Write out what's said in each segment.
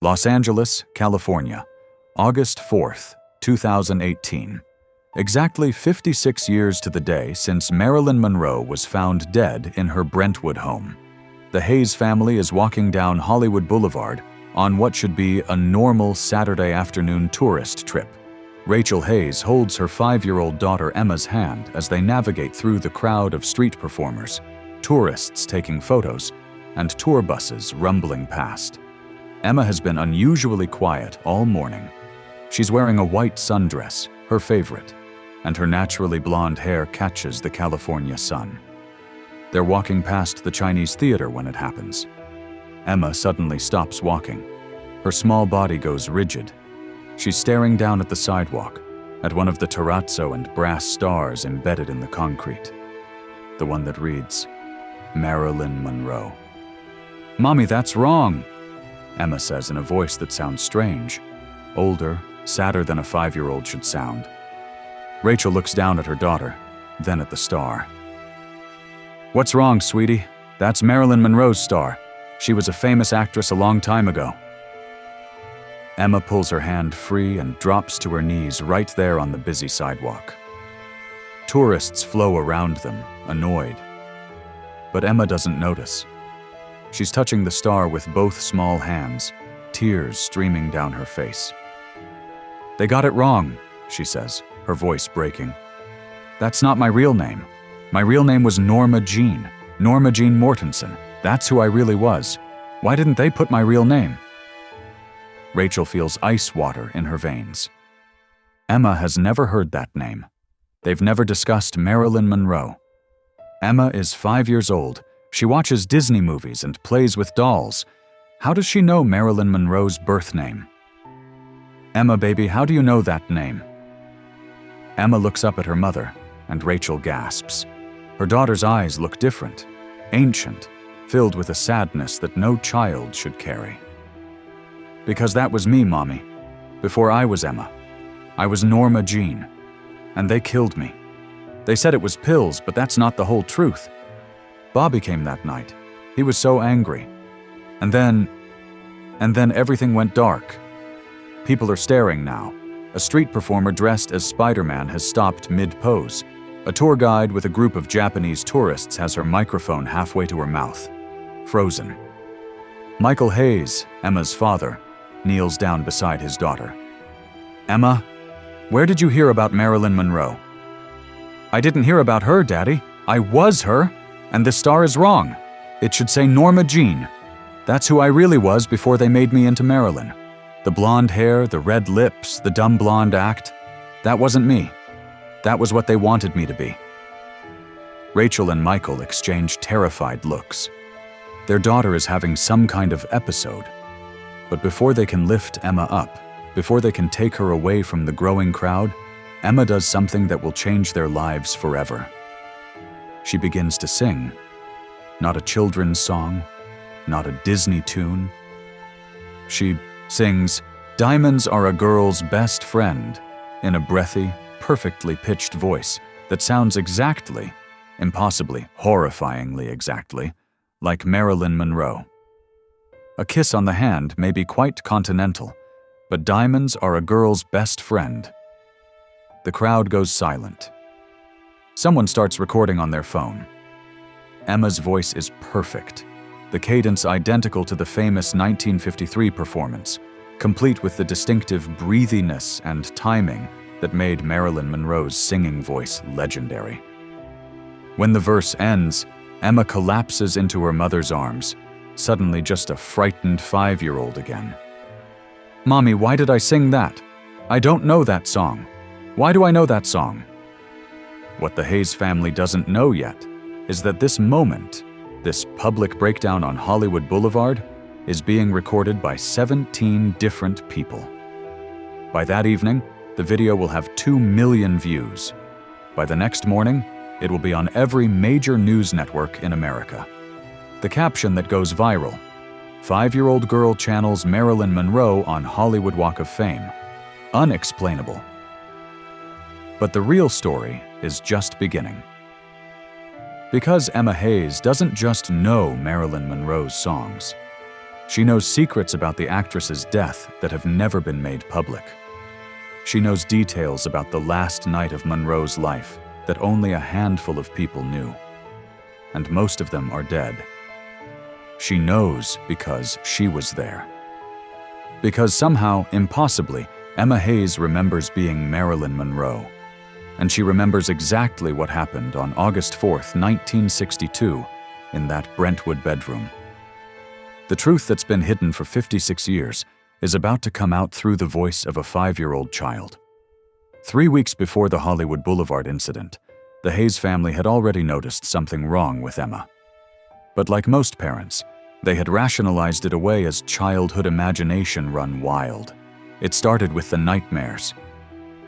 Los Angeles, California, August 4th, 2018. Exactly 56 years to the day since Marilyn Monroe was found dead in her Brentwood home. The Hayes family is walking down Hollywood Boulevard on what should be a normal Saturday afternoon tourist trip. Rachel Hayes holds her 5-year-old daughter Emma's hand as they navigate through the crowd of street performers, tourists taking photos, and tour buses rumbling past. Emma has been unusually quiet all morning. She's wearing a white sundress, her favorite, and her naturally blonde hair catches the California sun. They're walking past the Chinese theater when it happens. Emma suddenly stops walking. Her small body goes rigid. She's staring down at the sidewalk, at one of the terrazzo and brass stars embedded in the concrete. The one that reads, Marilyn Monroe. "Mommy, that's wrong," Emma says in a voice that sounds strange, older, sadder than a 5-year-old should sound. Rachel looks down at her daughter, then at the star. "What's wrong, sweetie? That's Marilyn Monroe's star. She was a famous actress a long time ago." Emma pulls her hand free and drops to her knees right there on the busy sidewalk. Tourists flow around them, annoyed. But Emma doesn't notice. She's touching the star with both small hands, tears streaming down her face. "They got it wrong," she says, her voice breaking. "That's not my real name. My real name was Norma Jean Mortensen. That's who I really was. Why didn't they put my real name?" Rachel feels ice water in her veins. Emma has never heard that name. They've never discussed Marilyn Monroe. Emma is 5 years old. She watches Disney movies and plays with dolls. How does she know Marilyn Monroe's birth name? "Emma, baby, how do you know that name?" Emma looks up at her mother, and Rachel gasps. Her daughter's eyes look different, ancient, filled with a sadness that no child should carry. "Because that was me, Mommy. Before I was Emma. I was Norma Jean. And they killed me. They said it was pills, but that's not the whole truth. Bobby came that night. He was so angry. And then everything went dark. People are staring now. A street performer dressed as Spider-Man has stopped mid-pose. A tour guide with a group of Japanese tourists has her microphone halfway to her mouth. Frozen. Michael Hayes, Emma's father, kneels down beside his daughter. "Emma, where did you hear about Marilyn Monroe?" "I didn't hear about her, Daddy. I was her, and the star is wrong. It should say Norma Jean. That's who I really was before they made me into Marilyn. The blonde hair, the red lips, the dumb blonde act. That wasn't me. That was what they wanted me to be." Rachel and Michael exchange terrified looks. Their daughter is having some kind of episode. But before they can lift Emma up, before they can take her away from the growing crowd, Emma does something that will change their lives forever. She begins to sing. Not a children's song, not a Disney tune. She sings, "Diamonds are a girl's best friend," in a breathy, perfectly pitched voice that sounds exactly, impossibly, horrifyingly exactly, like Marilyn Monroe. A kiss on the hand may be quite continental, but diamonds are a girl's best friend. The crowd goes silent. Someone starts recording on their phone. Emma's voice is perfect, the cadence identical to the famous 1953 performance, complete with the distinctive breathiness and timing that made Marilyn Monroe's singing voice legendary. When the verse ends, Emma collapses into her mother's arms, suddenly just a frightened 5-year-old again. "Mommy, why did I sing that? I don't know that song. Why do I know that song?" What the Hayes family doesn't know yet is that this moment, this public breakdown on Hollywood Boulevard, is being recorded by 17 different people. By that evening, the video will have 2 million views. By the next morning, it will be on every major news network in America. The caption that goes viral, 5-year-old girl channels Marilyn Monroe on Hollywood Walk of Fame. Unexplainable. But the real story is just beginning. Because Emma Hayes doesn't just know Marilyn Monroe's songs. She knows secrets about the actress's death that have never been made public. She knows details about the last night of Monroe's life that only a handful of people knew. And most of them are dead. She knows because she was there. Because somehow, impossibly, Emma Hayes remembers being Marilyn Monroe. And she remembers exactly what happened on August 4th, 1962, in that Brentwood bedroom. The truth that's been hidden for 56 years is about to come out through the voice of a 5-year-old child. 3 weeks before the Hollywood Boulevard incident, the Hayes family had already noticed something wrong with Emma. But like most parents, they had rationalized it away as childhood imagination run wild. It started with the nightmares.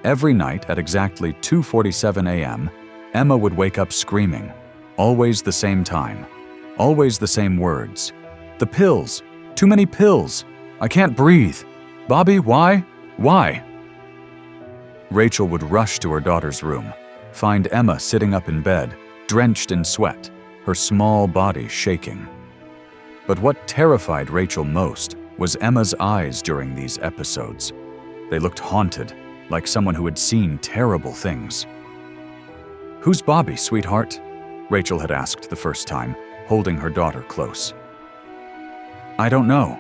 Every night at exactly 2:47 a.m., Emma would wake up screaming, always the same time, always the same words. "The pills! Too many pills! I can't breathe! Bobby, why? Why?" Rachel would rush to her daughter's room, find Emma sitting up in bed, drenched in sweat, her small body shaking. But what terrified Rachel most was Emma's eyes during these episodes. They looked haunted, like someone who had seen terrible things. "Who's Bobby, sweetheart?" Rachel had asked the first time, holding her daughter close. "I don't know,"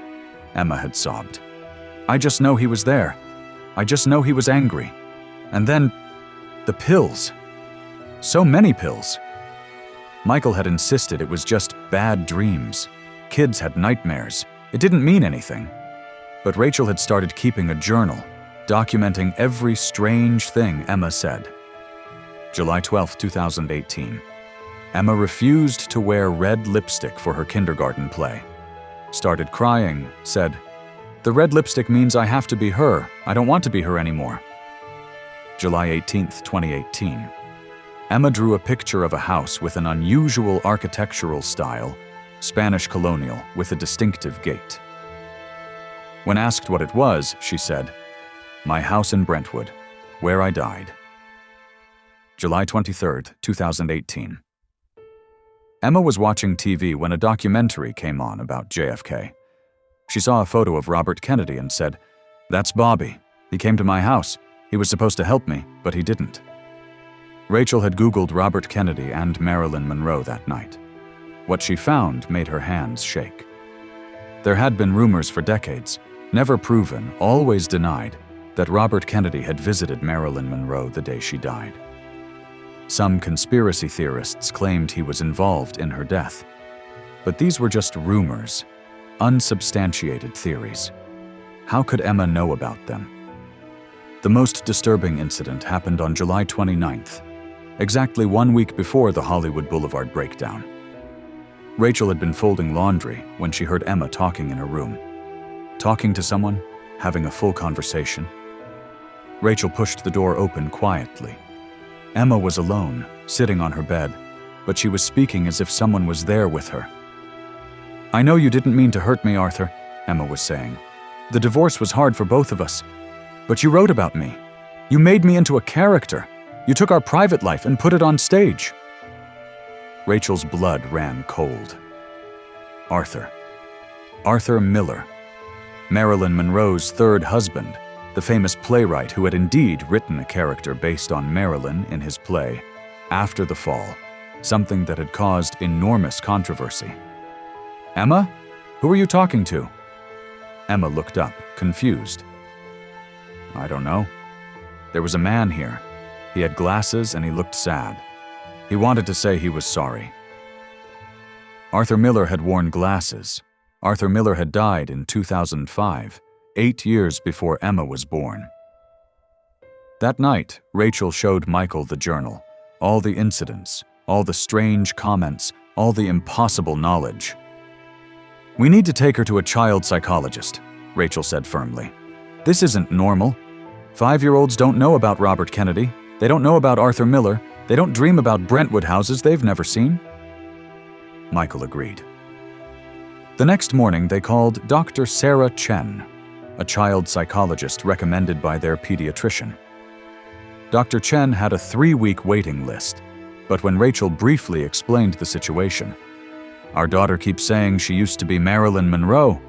Emma had sobbed. "I just know he was there. I just know he was angry. And then, the pills. So many pills." Michael had insisted it was just bad dreams. Kids had nightmares. It didn't mean anything. But Rachel had started keeping a journal, documenting every strange thing Emma said. July 12, 2018. Emma refused to wear red lipstick for her kindergarten play. Started crying, said, "The red lipstick means I have to be her. I don't want to be her anymore." July 18, 2018. Emma drew a picture of a house with an unusual architectural style, Spanish colonial, with a distinctive gate. When asked what it was, she said, "My house in Brentwood, where I died." July 23, 2018. Emma was watching TV when a documentary came on about JFK. She saw a photo of Robert Kennedy and said, "That's Bobby. He came to my house. He was supposed to help me, but he didn't." Rachel had Googled Robert Kennedy and Marilyn Monroe that night. What she found made her hands shake. There had been rumors for decades, never proven, always denied, that Robert Kennedy had visited Marilyn Monroe the day she died. Some conspiracy theorists claimed he was involved in her death. But these were just rumors, unsubstantiated theories. How could Emma know about them? The most disturbing incident happened on July 29th, exactly 1 week before the Hollywood Boulevard breakdown. Rachel had been folding laundry when she heard Emma talking in her room. Talking to someone, having a full conversation. Rachel pushed the door open quietly. Emma was alone, sitting on her bed, but she was speaking as if someone was there with her. "I know you didn't mean to hurt me, Arthur," Emma was saying. "The divorce was hard for both of us. But you wrote about me. You made me into a character. You took our private life and put it on stage." Rachel's blood ran cold. Arthur Miller, Marilyn Monroe's third husband, the famous playwright who had indeed written a character based on Marilyn in his play, After the Fall, something that had caused enormous controversy. "Emma? Who are you talking to?" Emma looked up, confused. "I don't know. There was a man here. He had glasses and he looked sad. He wanted to say he was sorry." Arthur Miller had worn glasses. Arthur Miller had died in 2005, 8 years before Emma was born. That night, Rachel showed Michael the journal, all the incidents, all the strange comments, all the impossible knowledge. "We need to take her to a child psychologist," Rachel said firmly. "This isn't normal. 5-year-olds don't know about Robert Kennedy. They don't know about Arthur Miller. They don't dream about Brentwood houses they've never seen." Michael agreed. The next morning, they called Dr. Sarah Chen, a child psychologist recommended by their pediatrician. Dr. Chen had a 3-week waiting list, but when Rachel briefly explained the situation, "Our daughter keeps saying she used to be Marilyn Monroe.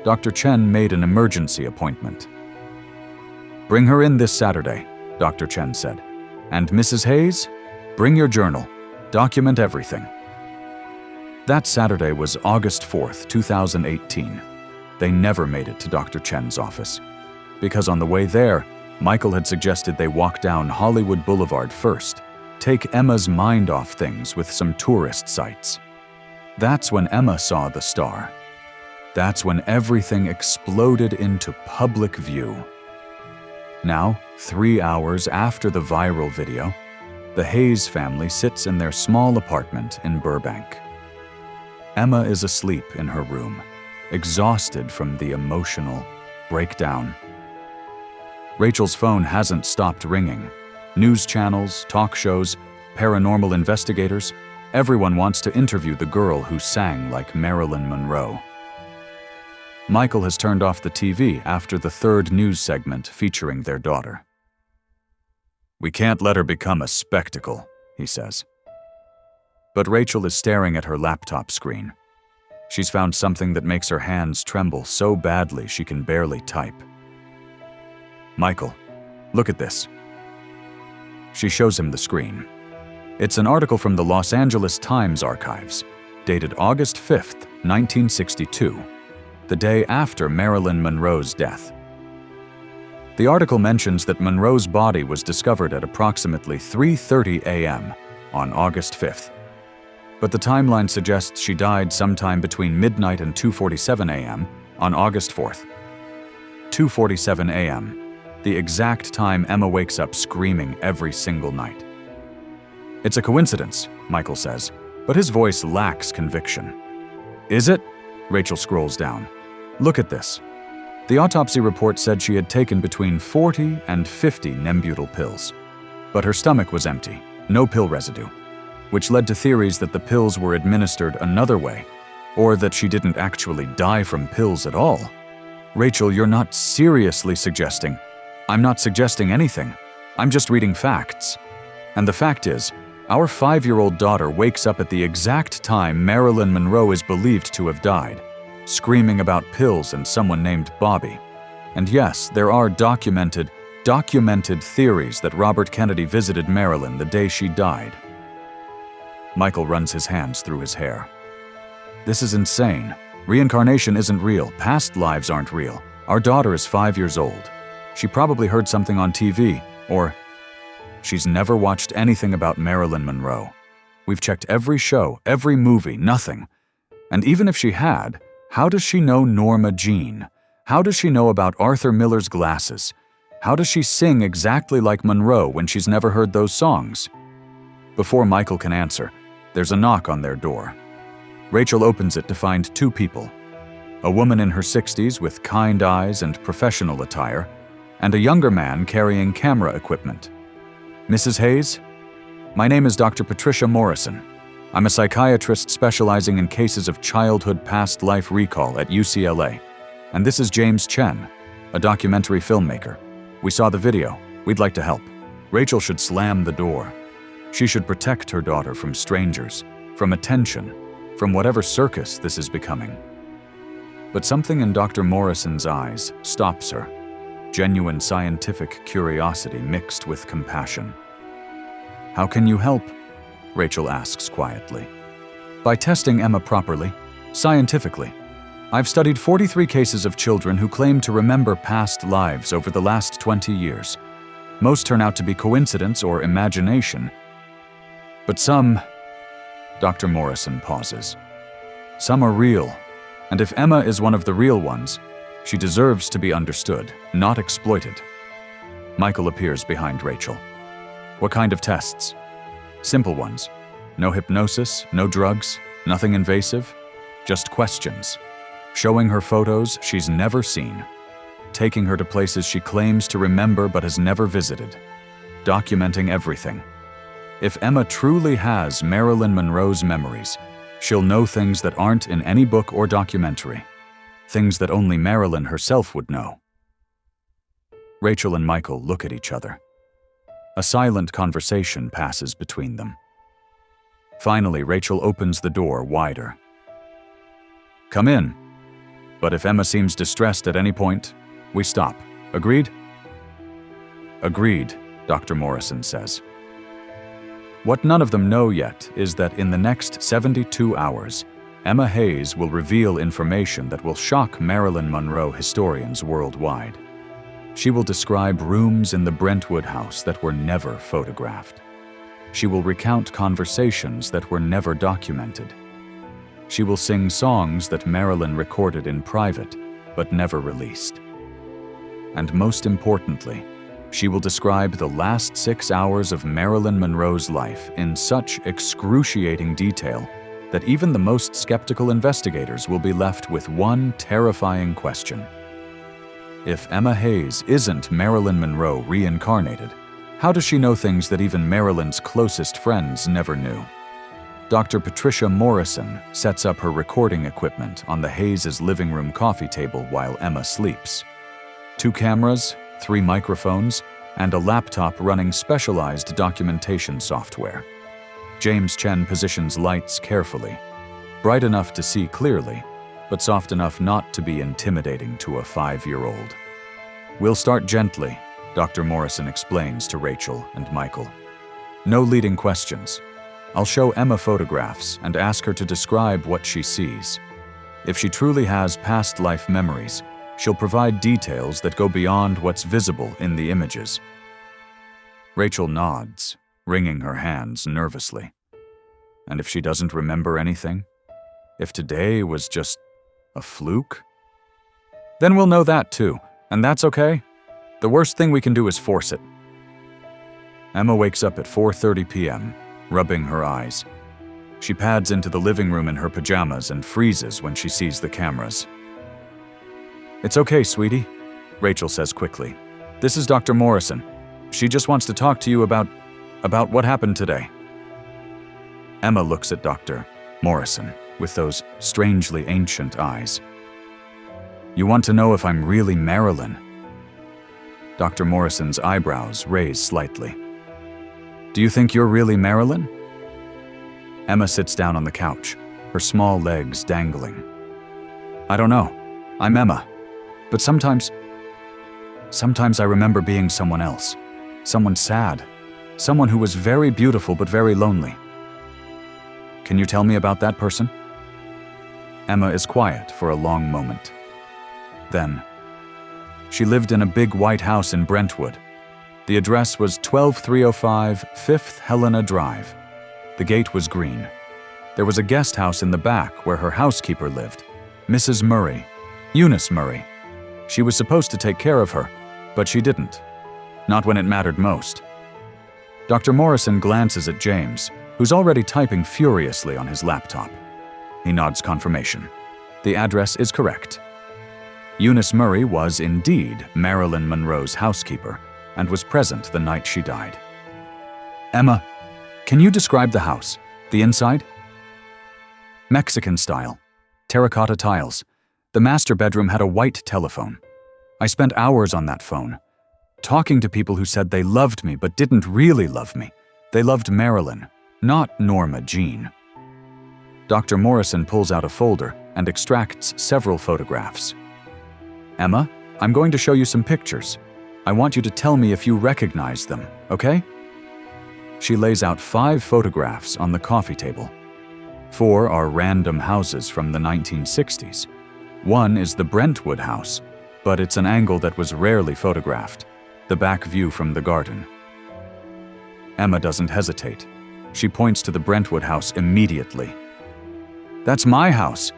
Dr. Chen made an emergency appointment. "Bring her in this Saturday," Dr. Chen said. "And Mrs. Hayes, bring your journal. Document everything." That Saturday was August 4th, 2018. They never made it to Dr. Chen's office, because on the way there, Michael had suggested they walk down Hollywood Boulevard first, take Emma's mind off things with some tourist sites. That's when Emma saw the star. That's when everything exploded into public view. Now, 3 hours after the viral video, the Hayes family sits in their small apartment in Burbank. Emma is asleep in her room, exhausted from the emotional breakdown. Rachel's phone hasn't stopped ringing. News channels, talk shows, paranormal investigators, everyone wants to interview the girl who sang like Marilyn Monroe. Michael has turned off the TV after the third news segment featuring their daughter. "We can't let her become a spectacle," he says. But Rachel is staring at her laptop screen. She's found something that makes her hands tremble so badly she can barely type. "Michael, look at this." She shows him the screen. It's an article from the Los Angeles Times archives, dated August 5th, 1962, the day after Marilyn Monroe's death. The article mentions that Monroe's body was discovered at approximately 3:30 a.m. on August 5th. But the timeline suggests she died sometime between midnight and 2:47 a.m. on August 4th. 2:47 a.m., the exact time Emma wakes up screaming every single night. "It's a coincidence," Michael says, but his voice lacks conviction. "Is it?" Rachel scrolls down. "Look at this." The autopsy report said she had taken between 40 and 50 Nembutal pills. But her stomach was empty, no pill residue, which led to theories that the pills were administered another way, or that she didn't actually die from pills at all. "Rachel, you're not seriously suggesting—" "I'm not suggesting anything. I'm just reading facts. And the fact is, our 5-year-old daughter wakes up at the exact time Marilyn Monroe is believed to have died, screaming about pills and someone named Bobby. And yes, there are documented theories that Robert Kennedy visited Marilyn the day she died." Michael runs his hands through his hair. "This is insane. Reincarnation isn't real. Past lives aren't real. Our daughter is 5 years old. She probably heard something on TV, or she's never watched anything about Marilyn Monroe. We've checked every show, every movie, nothing. And even if she had, how does she know Norma Jean? How does she know about Arthur Miller's glasses? How does she sing exactly like Monroe when she's never heard those songs?" Before Michael can answer, there's a knock on their door. Rachel opens it to find 2 people. A woman in her 60s with kind eyes and professional attire, and a younger man carrying camera equipment. "Mrs. Hayes? My name is Dr. Patricia Morrison. I'm a psychiatrist specializing in cases of childhood past life recall at UCLA. And this is James Chen, a documentary filmmaker. We saw the video. We'd like to help." Rachel should slam the door. She should protect her daughter from strangers, from attention, from whatever circus this is becoming. But something in Dr. Morrison's eyes stops her. Genuine scientific curiosity mixed with compassion. "How can you help?" Rachel asks quietly. "By testing Emma properly, scientifically. I've studied 43 cases of children who claim to remember past lives over the last 20 years. Most turn out to be coincidence or imagination. But some—" Dr. Morrison pauses. "Some are real, and if Emma is one of the real ones, she deserves to be understood, not exploited." Michael appears behind Rachel. "What kind of tests?" "Simple ones. No hypnosis, no drugs, nothing invasive. Just questions. Showing her photos she's never seen. Taking her to places she claims to remember but has never visited. Documenting everything. If Emma truly has Marilyn Monroe's memories, she'll know things that aren't in any book or documentary. Things that only Marilyn herself would know." Rachel and Michael look at each other. A silent conversation passes between them. Finally, Rachel opens the door wider. "Come in." But if Emma seems distressed at any point, we stop. Agreed? Agreed, Dr. Morrison says. What none of them know yet is that in the next 72 hours, Emma Hayes will reveal information that will shock Marilyn Monroe historians worldwide. She will describe rooms in the Brentwood house that were never photographed. She will recount conversations that were never documented. She will sing songs that Marilyn recorded in private but never released. And most importantly, she will describe the last 6 hours of Marilyn Monroe's life in such excruciating detail that even the most skeptical investigators will be left with one terrifying question. If Emma Hayes isn't Marilyn Monroe reincarnated, how does she know things that even Marilyn's closest friends never knew? Dr. Patricia Morrison sets up her recording equipment on the Hayes' living room coffee table while Emma sleeps. 2 cameras, 3 microphones, and a laptop running specialized documentation software. James Chen positions lights carefully, bright enough to see clearly, but soft enough not to be intimidating to a 5-year-old. We'll start gently, Dr. Morrison explains to Rachel and Michael. No leading questions. I'll show Emma photographs and ask her to describe what she sees. If she truly has past life memories, she'll provide details that go beyond what's visible in the images. Rachel nods, wringing her hands nervously. And if she doesn't remember anything? If today was just a fluke? Then we'll know that too, and that's okay. The worst thing we can do is force it. Emma wakes up at 4:30 p.m., rubbing her eyes. She pads into the living room in her pajamas and freezes when she sees the cameras. It's okay, sweetie, Rachel says quickly. This is Dr. Morrison. She just wants to talk to you about what happened today. Emma looks at Dr. Morrison with those strangely ancient eyes. You want to know if I'm really Marilyn? Dr. Morrison's eyebrows raise slightly. Do you think you're really Marilyn? Emma sits down on the couch, her small legs dangling. I don't know. I'm Emma. But sometimes I remember being someone else. Someone sad. Someone who was very beautiful but very lonely. Can you tell me about that person? Emma is quiet for a long moment. Then, she lived in a big white house in Brentwood. The address was 12305 5th Helena Drive. The gate was green. There was a guest house in the back where her housekeeper lived, Mrs. Murray, Eunice Murray. She was supposed to take care of her, but she didn't. Not when it mattered most. Dr. Morrison glances at James, who's already typing furiously on his laptop. He nods confirmation. The address is correct. Eunice Murray was indeed Marilyn Monroe's housekeeper and was present the night she died. Emma, can you describe the house, the inside? Mexican style, terracotta tiles. The master bedroom had a white telephone. I spent hours on that phone, talking to people who said they loved me but didn't really love me. They loved Marilyn, not Norma Jean. Dr. Morrison pulls out a folder and extracts several photographs. Emma, I'm going to show you some pictures. I want you to tell me if you recognize them, okay? She lays out 5 photographs on the coffee table. 4 are random houses from the 1960s. 1 is the Brentwood house, but it's an angle that was rarely photographed, the back view from the garden. Emma doesn't hesitate. She points to the Brentwood house immediately. That's my house.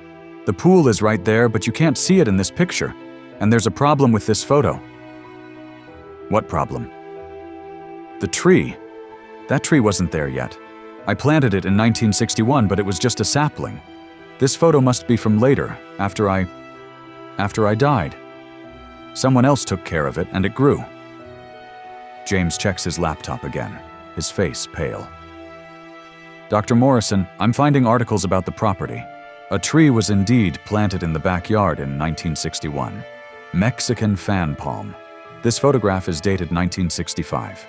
The pool is right there, but you can't see it in this picture, and there's a problem with this photo. What problem? The tree. That tree wasn't there yet. I planted it in 1961, but it was just a sapling. This photo must be from later, after I died. Someone else took care of it, and it grew. James checks his laptop again, his face pale. Dr. Morrison, I'm finding articles about the property. A tree was indeed planted in the backyard in 1961. Mexican fan palm. This photograph is dated 1965.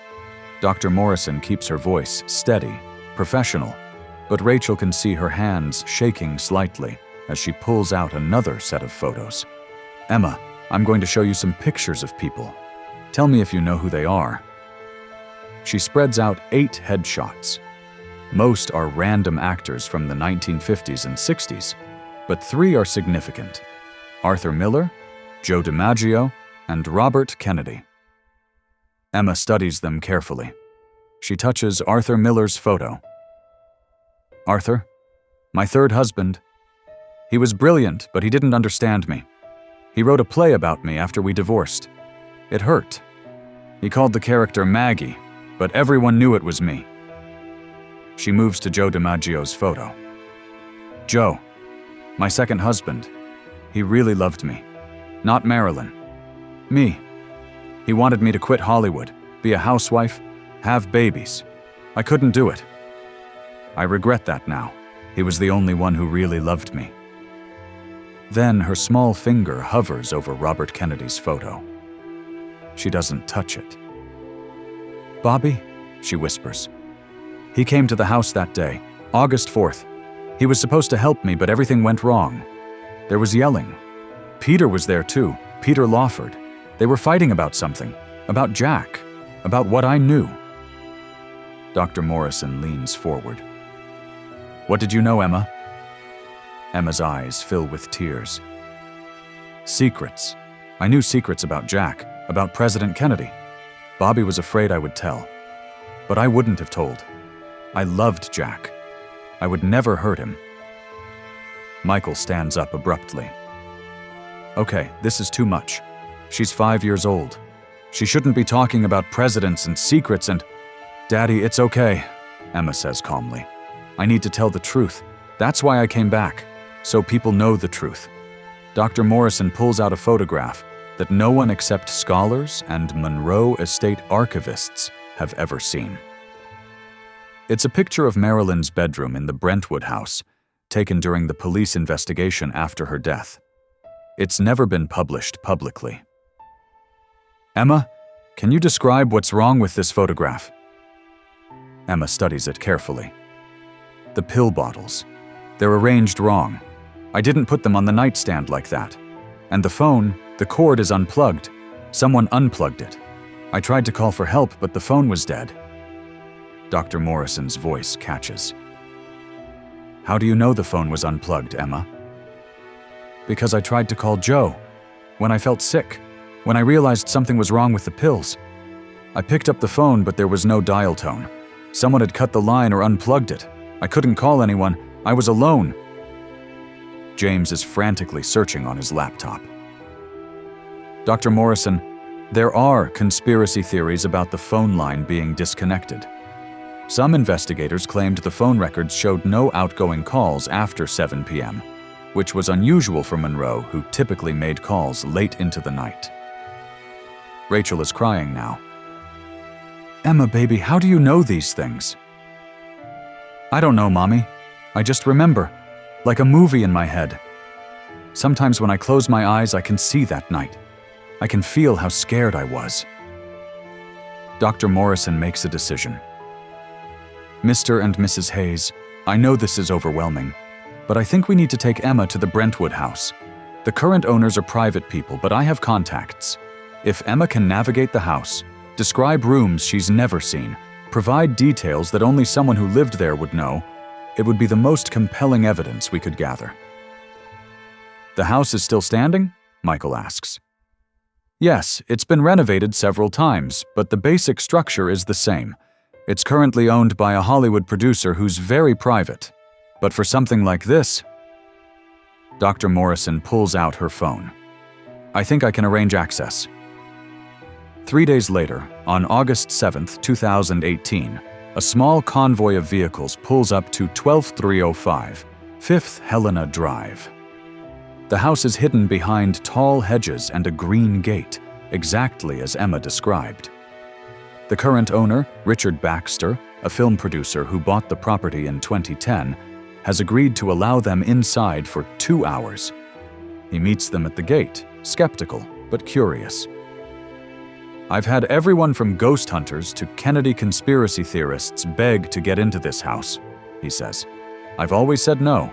Dr. Morrison keeps her voice steady, professional, but Rachel can see her hands shaking slightly as she pulls out another set of photos. "Emma, I'm going to show you some pictures of people. Tell me if you know who they are." She spreads out 8 headshots. Most are random actors from the 1950s and 60s, but 3 are significant: Arthur Miller, Joe DiMaggio, and Robert Kennedy. Emma studies them carefully. She touches Arthur Miller's photo. "Arthur, my 3rd husband. He was brilliant, but he didn't understand me. He wrote a play about me after we divorced. It hurt. He called the character Maggie, but everyone knew it was me." She moves to Joe DiMaggio's photo. "Joe, my 2nd husband. He really loved me. Not Marilyn. Me. He wanted me to quit Hollywood, be a housewife, have babies. I couldn't do it. I regret that now. He was the only one who really loved me." Then her small finger hovers over Robert Kennedy's photo. She doesn't touch it. "Bobby," she whispers. "He came to the house that day, August 4th. He was supposed to help me, but everything went wrong. There was yelling. Peter was there too, Peter Lawford. They were fighting about something, about Jack, about what I knew." Dr. Morrison leans forward. "What did you know, Emma?" Emma's eyes fill with tears. "Secrets. I knew secrets about Jack, about President Kennedy. Bobby was afraid I would tell. But I wouldn't have told. I loved Jack. I would never hurt him." Michael stands up abruptly. "Okay, this is too much. She's 5 years old. She shouldn't be talking about presidents and secrets and—" "Daddy, it's okay," Emma says calmly. "I need to tell the truth. That's why I came back, so people know the truth." Dr. Morrison pulls out a photograph that no one except scholars and Monroe estate archivists have ever seen. It's a picture of Marilyn's bedroom in the Brentwood house, taken during the police investigation after her death. It's never been published publicly. "Emma, can you describe what's wrong with this photograph?" Emma studies it carefully. "The pill bottles. They're arranged wrong. I didn't put them on the nightstand like that. And the phone, the cord is unplugged. Someone unplugged it. I tried to call for help, but the phone was dead." Dr. Morrison's voice catches. "How do you know the phone was unplugged, Emma?" "Because I tried to call Joe. When I felt sick. When I realized something was wrong with the pills. I picked up the phone, but there was no dial tone. Someone had cut the line or unplugged it. I couldn't call anyone. I was alone." James is frantically searching on his laptop. "Dr. Morrison, there are conspiracy theories about the phone line being disconnected. Some investigators claimed the phone records showed no outgoing calls after 7 p.m., which was unusual for Monroe, who typically made calls late into the night." Rachel is crying now. "Emma, baby, how do you know these things?" "I don't know, Mommy. I just remember, like a movie in my head. Sometimes when I close my eyes, I can see that night. I can feel how scared I was." Dr. Morrison makes a decision. "Mr. and Mrs. Hayes, I know this is overwhelming, but I think we need to take Emma to the Brentwood house. The current owners are private people, but I have contacts. If Emma can navigate the house, describe rooms she's never seen, provide details that only someone who lived there would know, it would be the most compelling evidence we could gather." "The house is still standing?" Michael asks. "Yes, it's been renovated several times, but the basic structure is the same. It's currently owned by a Hollywood producer who's very private. But for something like this..." Dr. Morrison pulls out her phone. "I think I can arrange access." 3 days later, on August 7, 2018, a small convoy of vehicles pulls up to 12305 5th Helena Drive. The house is hidden behind tall hedges and a green gate, exactly as Emma described. The current owner, Richard Baxter, a film producer who bought the property in 2010, has agreed to allow them inside for 2 hours. He meets them at the gate, skeptical but curious. "I've had everyone from ghost hunters to Kennedy conspiracy theorists beg to get into this house," he says. "I've always said no.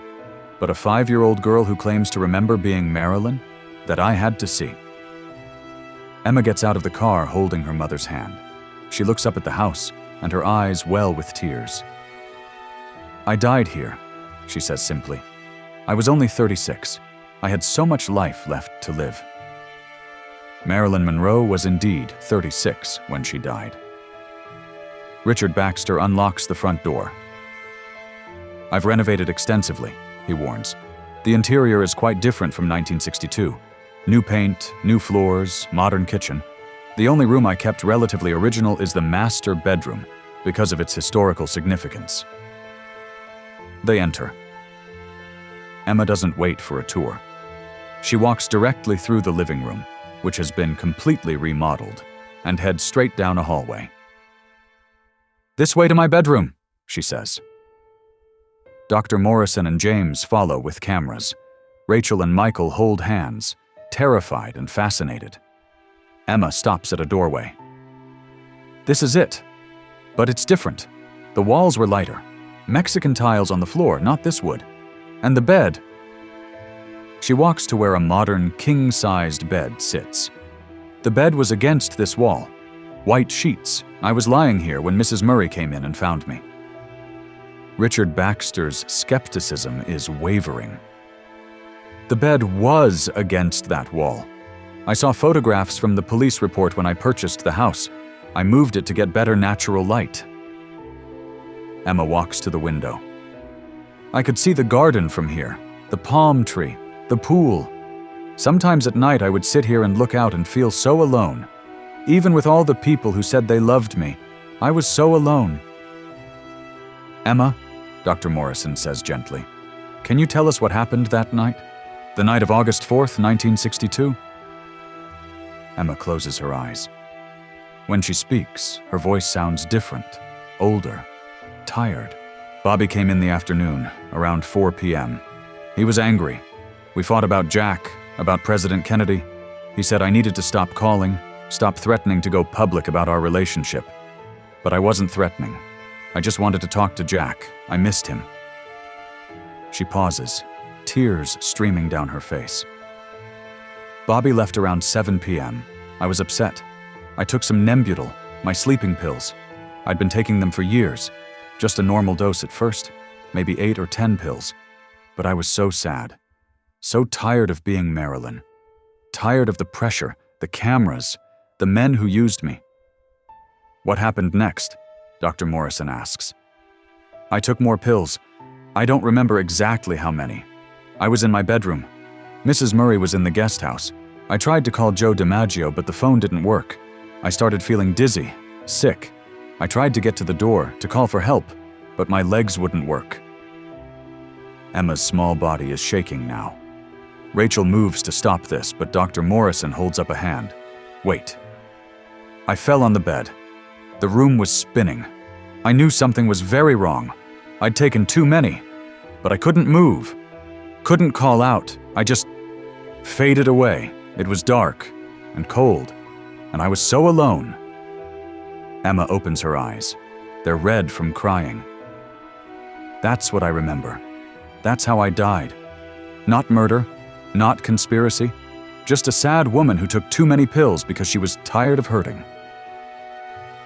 but a 5-year-old girl who claims to remember being Marilyn, that I had to see. Emma gets out of the car holding her mother's hand. She looks up at the house, and her eyes well with tears. I died here, she says simply. I was only 36. I had so much life left to live. Marilyn Monroe was indeed 36 when she died. Richard Baxter unlocks the front door. I've renovated extensively, he warns. The interior is quite different from 1962. New paint, new floors, modern kitchen. The only room I kept relatively original is the master bedroom, because of its historical significance. They enter. Emma doesn't wait for a tour. She walks directly through the living room, which has been completely remodeled, and heads straight down a hallway. "This way to my bedroom," she says. Dr. Morrison and James follow with cameras. Rachel and Michael hold hands, terrified and fascinated. Emma stops at a doorway. "This is it. But it's different. The walls were lighter. Mexican tiles on the floor, not this wood. And the bed." She walks to where a modern, king-sized bed sits. The bed was against this wall. White sheets. I was lying here when Mrs. Murray came in and found me. Richard Baxter's skepticism is wavering. The bed was against that wall. I saw photographs from the police report when I purchased the house. I moved it to get better natural light. Emma walks to the window. I could see the garden from here, the palm tree, the pool. Sometimes at night I would sit here and look out and feel so alone. Even with all the people who said they loved me, I was so alone. "Emma," Dr. Morrison says gently, "can you tell us what happened that night? The night of August 4th, 1962? Emma closes her eyes. When she speaks, her voice sounds different, older, tired. "Bobby came in the afternoon, around 4 p.m. He was angry. We fought about Jack, about President Kennedy. He said I needed to stop calling, stop threatening to go public about our relationship. But I wasn't threatening. I just wanted to talk to Jack. I missed him." She pauses, tears streaming down her face. "Bobby left around 7 p.m. I was upset. I took some Nembutal, my sleeping pills. I'd been taking them for years. Just a normal dose at first, maybe 8 or 10 pills. But I was so sad. So tired of being Marilyn. Tired of the pressure, the cameras, the men who used me." "What happened next?" Dr. Morrison asks. "I took more pills. I don't remember exactly how many. I was in my bedroom. Mrs. Murray was in the guest house. I tried to call Joe DiMaggio, but the phone didn't work. I started feeling dizzy, sick. I tried to get to the door, to call for help, but my legs wouldn't work." Emma's small body is shaking now. Rachel moves to stop this, but Dr. Morrison holds up a hand. "Wait." "I fell on the bed. The room was spinning. I knew something was very wrong. I'd taken too many, but I couldn't move. Couldn't call out. I just faded away. It was dark and cold, and I was so alone." Emma opens her eyes. They're red from crying. "That's what I remember. That's how I died. Not murder, not conspiracy, just a sad woman who took too many pills because she was tired of hurting."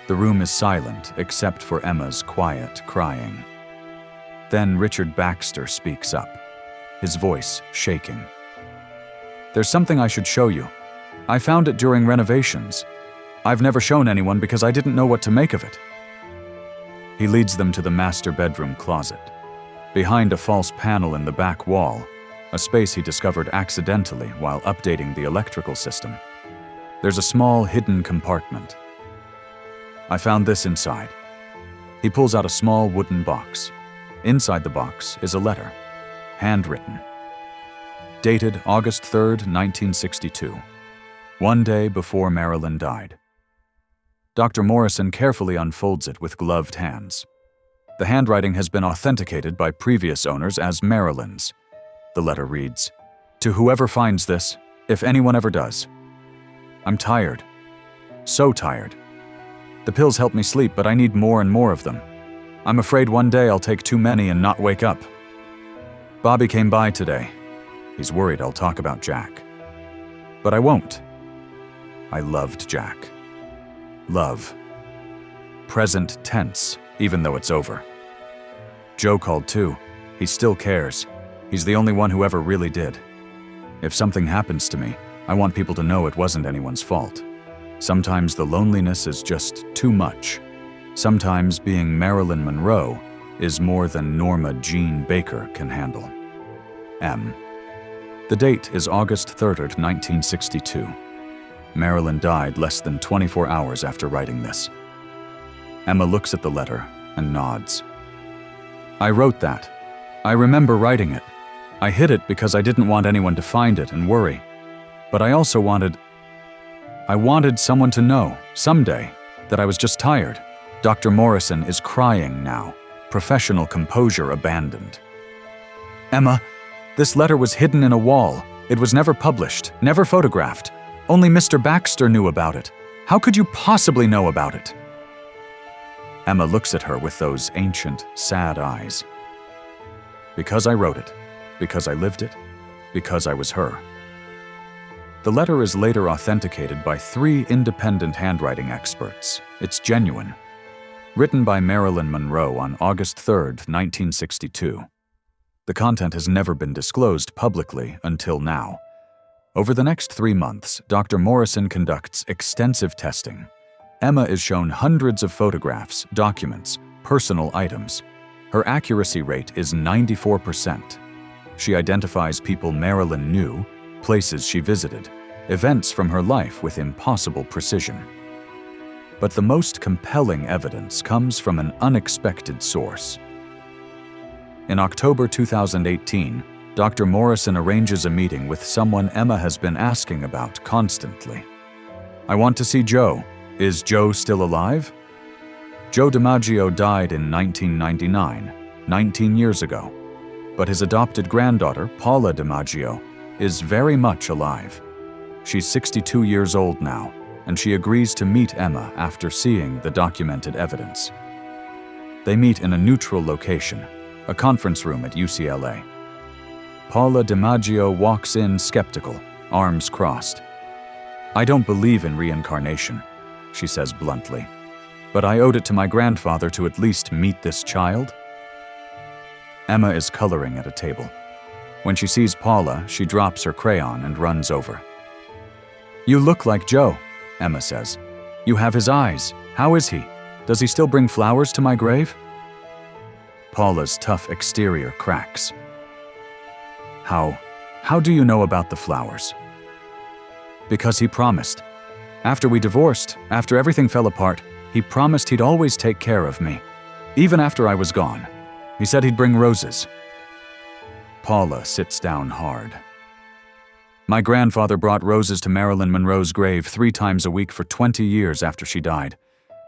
The room is silent except for Emma's quiet crying. Then Richard Baxter speaks up, his voice shaking. "There's something I should show you. I found it during renovations. I've never shown anyone because I didn't know what to make of it." He leads them to the master bedroom closet. Behind a false panel in the back wall, a space he discovered accidentally while updating the electrical system, there's a small hidden compartment. "I found this inside." He pulls out a small wooden box. Inside the box is a letter, handwritten. Dated August 3rd, 1962, one day before Marilyn died. Dr. Morrison carefully unfolds it with gloved hands. The handwriting has been authenticated by previous owners as Marilyn's. The letter reads, "To whoever finds this, if anyone ever does. I'm tired. So tired. The pills help me sleep, but I need more and more of them. I'm afraid one day I'll take too many and not wake up." Bobby came by today. He's worried I'll talk about Jack. But I won't. I loved Jack. Love. Present tense, even though it's over. Joe called too. He still cares. He's the only one who ever really did. If something happens to me, I want people to know it wasn't anyone's fault. Sometimes the loneliness is just too much. Sometimes being Marilyn Monroe is more than Norma Jean Baker can handle. M. The date is August 3rd, 1962. Marilyn died less than 24 hours after writing this. Emma looks at the letter and nods. I wrote that. I remember writing it. I hid it because I didn't want anyone to find it and worry. But I also wanted someone to know, someday, that I was just tired. Dr. Morrison is crying now. Professional composure abandoned. Emma, this letter was hidden in a wall. It was never published, never photographed. Only Mr. Baxter knew about it. How could you possibly know about it? Emma looks at her with those ancient, sad eyes. Because I wrote it, because I lived it, because I was her. The letter is later authenticated by 3 independent handwriting experts. It's genuine. Written by Marilyn Monroe on August 3rd, 1962. The content has never been disclosed publicly until now. Over the next 3 months, Dr. Morrison conducts extensive testing. Emma is shown hundreds of photographs, documents, personal items. Her accuracy rate is 94%. She identifies people Marilyn knew, places she visited, events from her life with impossible precision. But the most compelling evidence comes from an unexpected source. In October 2018, Dr. Morrison arranges a meeting with someone Emma has been asking about constantly. I want to see Joe. Is Joe still alive? Joe DiMaggio died in 1999, 19 years ago. But his adopted granddaughter, Paula DiMaggio, is very much alive. She's 62 years old now, and she agrees to meet Emma after seeing the documented evidence. They meet in a neutral location, a conference room at UCLA. Paula DiMaggio walks in skeptical, arms crossed. I don't believe in reincarnation, she says bluntly, but I owed it to my grandfather to at least meet this child. Emma is coloring at a table. When she sees Paula, she drops her crayon and runs over. You look like Joe, Emma says. You have his eyes. How is he? Does he still bring flowers to my grave? Paula's tough exterior cracks. How do you know about the flowers? Because he promised. After we divorced, after everything fell apart, he promised he'd always take care of me, even after I was gone. He said he'd bring roses. Paula sits down hard. My grandfather brought roses to Marilyn Monroe's grave 3 times a week for 20 years after she died.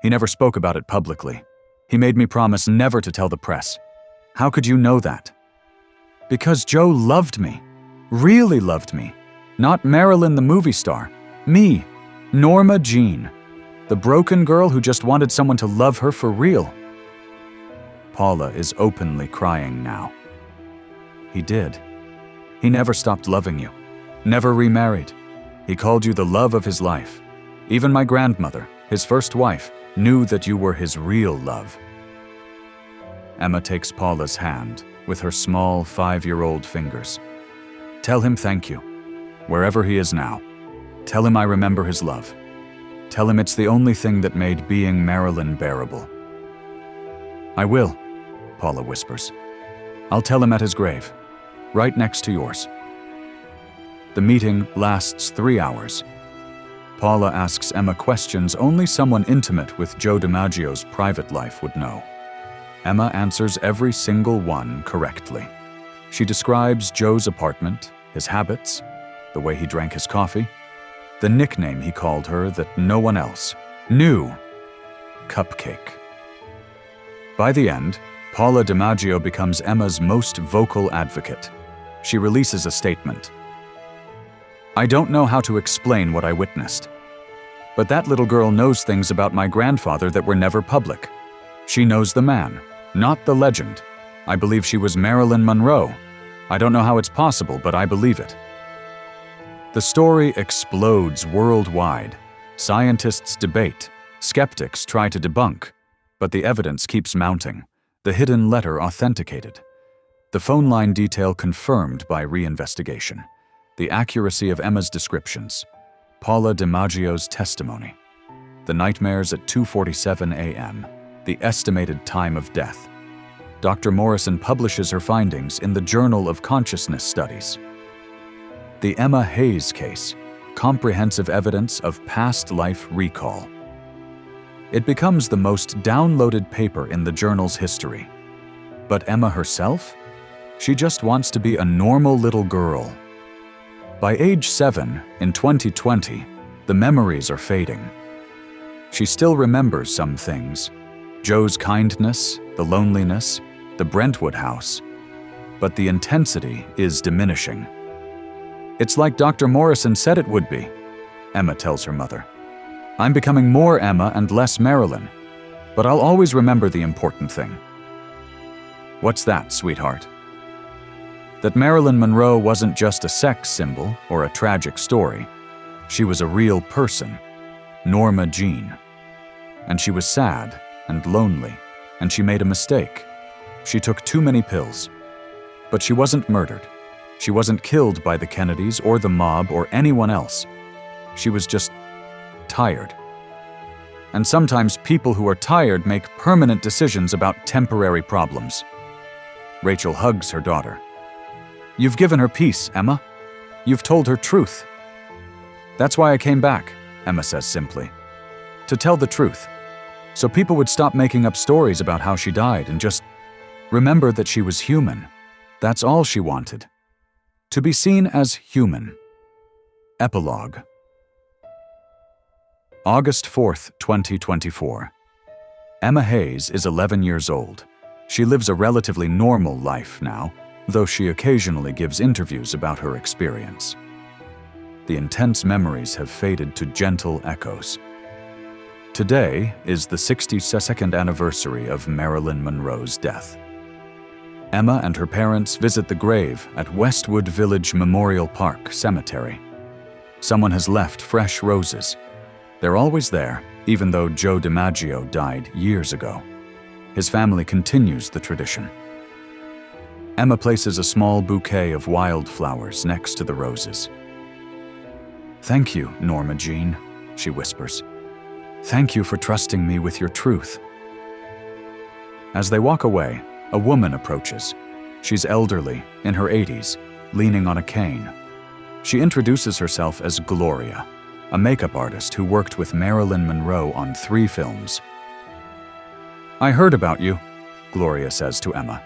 He never spoke about it publicly. He made me promise never to tell the press. How could you know that? Because Joe loved me. Really loved me. Not Marilyn the movie star. Me. Norma Jean. The broken girl who just wanted someone to love her for real. Paula is openly crying now. He did. He never stopped loving you. Never remarried. He called you the love of his life. Even my grandmother, his first wife, knew that you were his real love. Emma takes Paula's hand with her small 5-year-old fingers. Tell him thank you, wherever he is now. Tell him I remember his love. Tell him it's the only thing that made being Marilyn bearable. I will, Paula whispers. I'll tell him at his grave, right next to yours. The meeting lasts 3 hours. Paula asks Emma questions only someone intimate with Joe DiMaggio's private life would know. Emma answers every single one correctly. She describes Joe's apartment, his habits, the way he drank his coffee, the nickname he called her that no one else knew, Cupcake. By the end, Paula DiMaggio becomes Emma's most vocal advocate. She releases a statement. I don't know how to explain what I witnessed, but that little girl knows things about my grandfather that were never public. She knows the man, not the legend. I believe she was Marilyn Monroe. I don't know how it's possible, but I believe it. The story explodes worldwide. Scientists debate, skeptics try to debunk, but the evidence keeps mounting. The hidden letter authenticated. The phone line detail confirmed by reinvestigation. The accuracy of Emma's descriptions. Paula DiMaggio's testimony. The nightmares at 2:47 a.m. The estimated time of death. Dr. Morrison publishes her findings in the Journal of Consciousness Studies. The Emma Hayes case. Comprehensive evidence of past life recall. It becomes the most downloaded paper in the journal's history. But Emma herself? She just wants to be a normal little girl. By age 7, in 2020, the memories are fading. She still remembers some things. Joe's kindness, the loneliness, the Brentwood house. But the intensity is diminishing. It's like Dr. Morrison said it would be, Emma tells her mother. I'm becoming more Emma and less Marilyn, but I'll always remember the important thing. What's that, sweetheart? That Marilyn Monroe wasn't just a sex symbol or a tragic story. She was a real person, Norma Jean. And she was sad and lonely, and she made a mistake. She took too many pills. But she wasn't murdered. She wasn't killed by the Kennedys or the mob or anyone else. She was just tired. And sometimes people who are tired make permanent decisions about temporary problems. Rachel hugs her daughter. You've given her peace, Emma. You've told her truth. That's why I came back, Emma says simply. To tell the truth. So people would stop making up stories about how she died and just remember that she was human. That's all she wanted. To be seen as human. Epilogue. August 4th, 2024. Emma Hayes is 11 years old. She lives a relatively normal life now, though she occasionally gives interviews about her experience. The intense memories have faded to gentle echoes. Today is the 62nd anniversary of Marilyn Monroe's death. Emma and her parents visit the grave at Westwood Village Memorial Park Cemetery. Someone has left fresh roses. They're always there, even though Joe DiMaggio died years ago. His family continues the tradition. Emma places a small bouquet of wildflowers next to the roses. Thank you, Norma Jean, she whispers. Thank you for trusting me with your truth. As they walk away, a woman approaches. She's elderly, in her 80s, leaning on a cane. She introduces herself as Gloria, a makeup artist who worked with Marilyn Monroe on 3 films. I heard about you, Gloria says to Emma.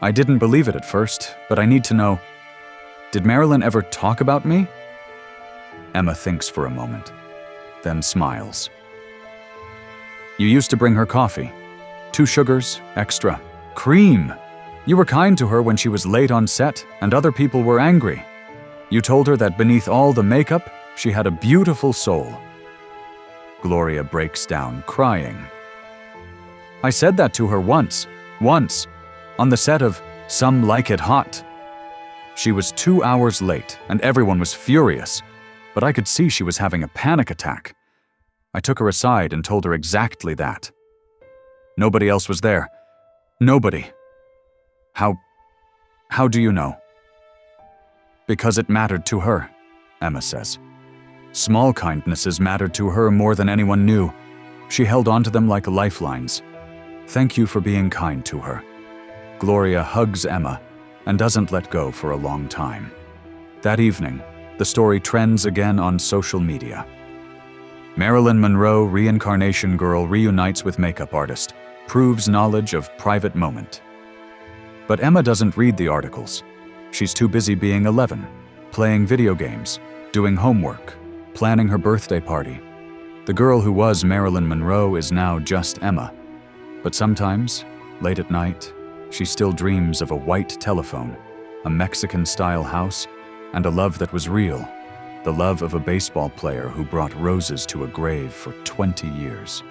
I didn't believe it at first, but I need to know, did Marilyn ever talk about me? Emma thinks for a moment, then smiles. You used to bring her coffee. 2 sugars, extra. Cream! You were kind to her when she was late on set and other people were angry. You told her that beneath all the makeup, she had a beautiful soul. Gloria breaks down, crying. I said that to her once, on the set of Some Like It Hot. She was 2 hours late and everyone was furious, but I could see she was having a panic attack. I took her aside and told her exactly that. Nobody else was there. Nobody. How do you know? Because it mattered to her, Emma says. Small kindnesses mattered to her more than anyone knew. She held on to them like lifelines. Thank you for being kind to her. Gloria hugs Emma and doesn't let go for a long time. That evening, the story trends again on social media. Marilyn Monroe, reincarnation girl, reunites with makeup artist, proves knowledge of private moment. But Emma doesn't read the articles. She's too busy being 11, playing video games, doing homework, planning her birthday party. The girl who was Marilyn Monroe is now just Emma. But sometimes, late at night, she still dreams of a white telephone, a Mexican-style house, and a love that was real, the love of a baseball player who brought roses to a grave for 20 years.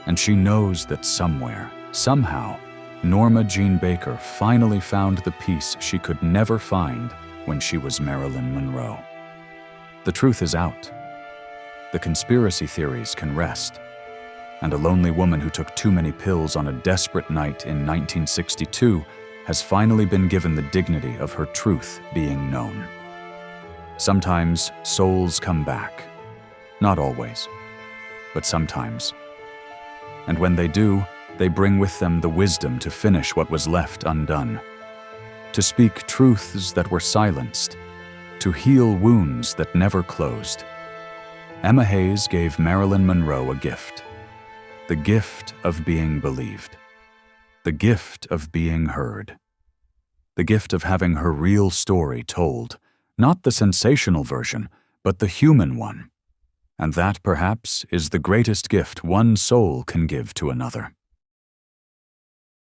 And she knows that somewhere, somehow, Norma Jean Baker finally found the peace she could never find when she was Marilyn Monroe. The truth is out. The conspiracy theories can rest. And a lonely woman who took too many pills on a desperate night in 1962 has finally been given the dignity of her truth being known. Sometimes souls come back. Not always, but sometimes. And when they do, they bring with them the wisdom to finish what was left undone, to speak truths that were silenced, to heal wounds that never closed. Emma Hayes gave Marilyn Monroe a gift, the gift of being believed, the gift of being heard, the gift of having her real story told, not the sensational version, but the human one. And that, perhaps, is the greatest gift one soul can give to another.